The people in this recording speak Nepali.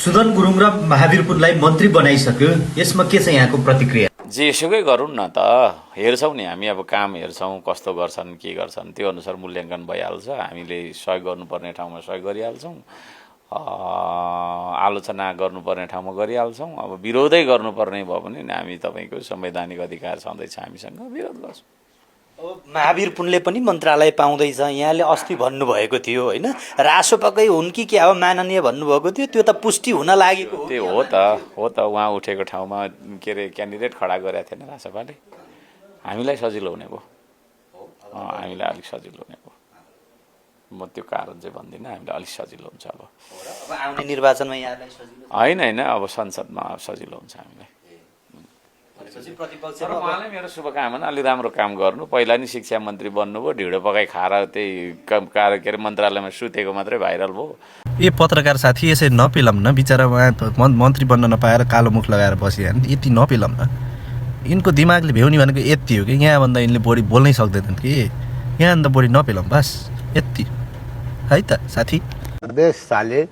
सुदन गुरुङ र महावीर पुनलाई मन्त्री बनाइसक्यो, यसमा के छ यहाँको प्रतिक्रिया? जेसुकै गरौँ न त, हेर्छौँ नि हामी, अब काम हेर्छौँ कस्तो गर्छन् के गर्छन्, त्यो अनुसार मूल्याङ्कन भइहाल्छ। हामीले सहयोग गर्नुपर्ने ठाउँमा सहयोग गरिहाल्छौँ, आलोचना गर्नुपर्ने ठाउँमा गरिहाल्छौँ। अब विरोधै गर्नुपर्ने भयो भने हामी तपाईँको संवैधानिक अधिकार छँदैछ, हामीसँग विरोध गर्छौँ। महावीर पुनले पनि मन्त्रालय पाउँदैछ, यहाँले अस्ति भन्नुभएको थियो होइन, रासोपाकै हुन् कि क्या हो माननीय भन्नुभएको थियो, त्यो त पुष्टि हुन लागेको हो। त्यो हो त उहाँ उठेको ठाउँमा के अरे क्यान्डिडेट खडा गरेका थिएन रासोपाले, हामीलाई सजिलो हुने भयो, हामीलाई अलिक सजिलो हुने भयो। म त्यो कारण चाहिँ भन्दिनँ, हामीलाई अलिक सजिलो हुन्छ। अब आउने निर्वाचनमा यहाँलाई सजिलो होइन, अब संसदमा सजिलो हुन्छ हामीलाई। प्रतिपक्ष तर उहाँलाई मेरो शुभकामना, अलि राम्रो काम गर्नु। पहिला नि शिक्षा मन्त्री बन्नुभयो, ढिँडो पकाइ खाएर त्यही के अरे मन्त्रालयमा सुतेको मात्रै भाइरल भयो। ए पत्रकार साथी, यसरी नपिलम न, बिचरा उहाँ मन्त्री बन्न नपाएर कालो मुख लगाएर बसिरहन्, यति नपिलम न। यिनको दिमागले भ्याउने भनेको यति हो कि यहाँभन्दा यिनले बढी बोल्नै सक्दैनन् कि, यहाँभन्दा बढी नपिलम, बस यति है त साथी। बेस साले।